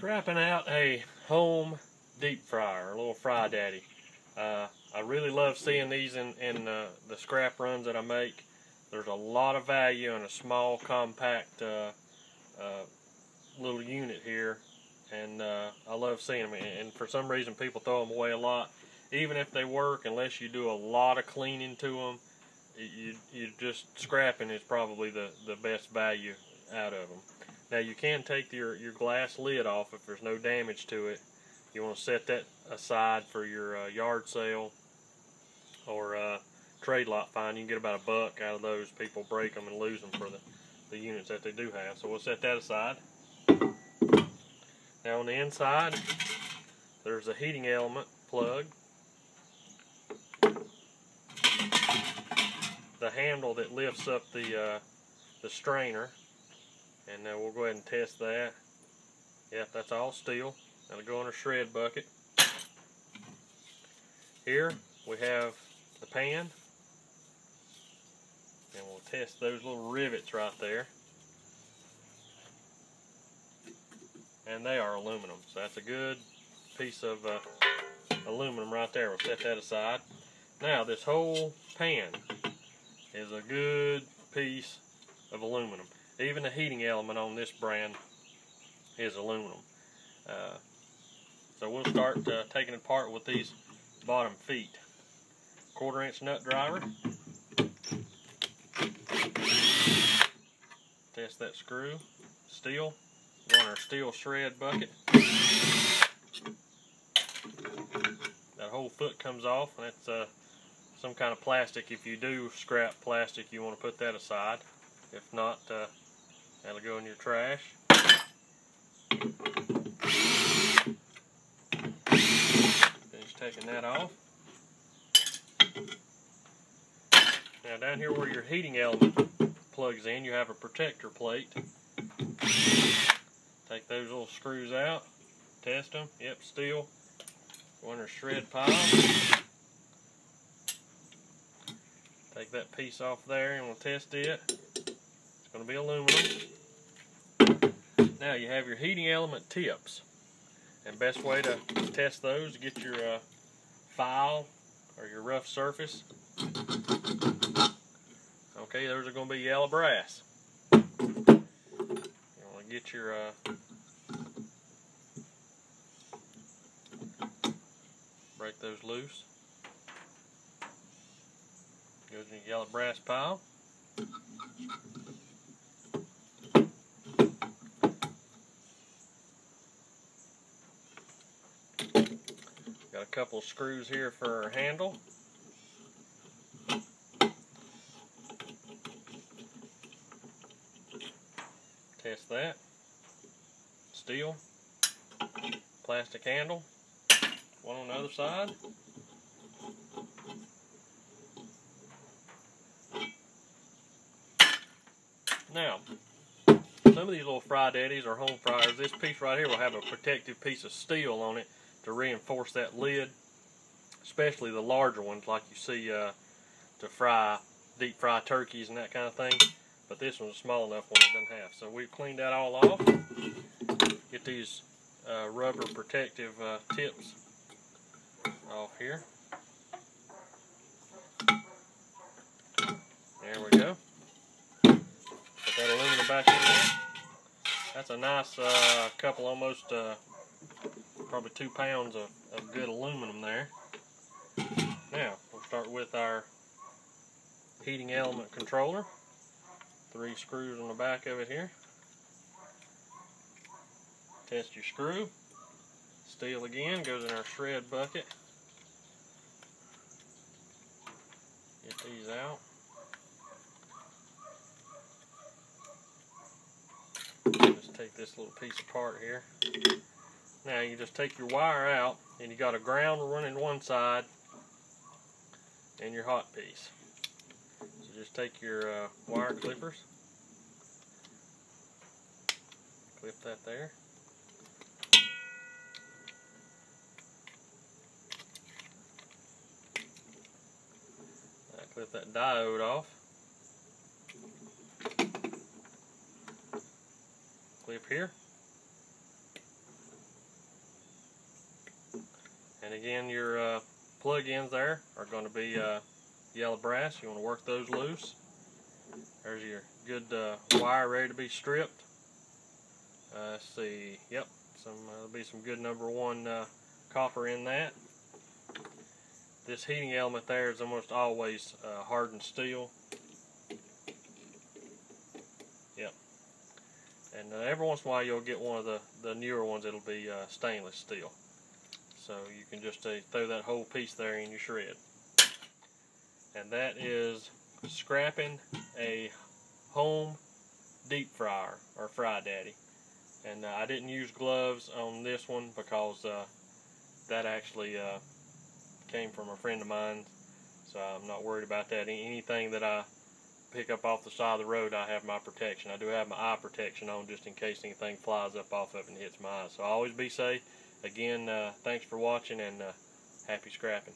Scrapping out a home deep fryer, a little Fry Daddy. I really love seeing these in the scrap runs that I make. There's a lot of value in a small, compact little unit here, and I love seeing them. And for some reason, people throw them away a lot. Even if they work, unless you do a lot of cleaning to them, you just scrapping is probably the best value out of them. Now you can take your glass lid off if there's no damage to it. You want to set that aside for your yard sale or trade lot find. You can get about $1 out of those. People break them and lose them for the units that they do have. So we'll set that aside. Now on the inside, there's a heating element plug. The handle that lifts up the strainer. And we'll go ahead and test that. Yep, that's all steel. That'll go in a shred bucket. Here we have the pan. And we'll test those little rivets right there. And they are aluminum. So that's a good piece of aluminum right there. We'll set that aside. Now this whole pan is a good piece of aluminum. Even the heating element on this brand is aluminum. So we'll start taking it apart with these bottom feet. 1/4 inch nut driver. Test that screw. Steel. Go in our steel shred bucket. That whole foot comes off, and that's some kind of plastic. If you do scrap plastic, you want to put that aside. If not, that'll go in your trash. Finish taking that off. Now down here where your heating element plugs in, you have a protector plate. Take those little screws out. Test them. Yep, steel. Go in our shred pile. Take that piece off there and we'll test it. It's going to be aluminum. Now you have your heating element tips, and best way to test those, get your file or your rough surface. Okay, those are going to be yellow brass. You want to get your break those loose. Goes in your yellow brass pile. Got a couple of screws here for our handle. Test that. Steel. Plastic handle. One on the other side. Now, some of these little Fry Daddies or home fryers, this piece right here will have a protective piece of steel on it to reinforce that lid, especially the larger ones like you see to fry, deep fry turkeys and that kind of thing. But this one's a small enough one it doesn't have. So we've cleaned that all off. Get these rubber protective tips off here. There we go. Put that aluminum back in there. That's a nice couple, almost probably 2 pounds of good aluminum there. Now we'll start with our heating element controller. 3 screws on the back of it here. Test your screw. Steel again, goes in our shred bucket. Get these out. Just take this little piece apart here. Now you just take your wire out, and you got a ground running one side and your hot piece. So just take your wire clippers, clip that there. Clip that diode off. Clip here. And again, your plug-ins there are going to be yellow brass. You want to work those loose. There's your good wire ready to be stripped. Let's see, yep, there'll be some good #1 copper in that. This heating element there is almost always hardened steel. Yep. And every once in a while you'll get one of the newer ones. It'll be stainless steel. So you can just throw that whole piece there in your shred. And that is scrapping a home deep fryer or Fry Daddy. And I didn't use gloves on this one because that actually came from a friend of mine, so I'm not worried about that. Anything that I pick up off the side of the road, I have my protection. I do have my eye protection on just in case anything flies up off of it and hits my eyes. So always be safe. Again, thanks for watching, and happy scrapping.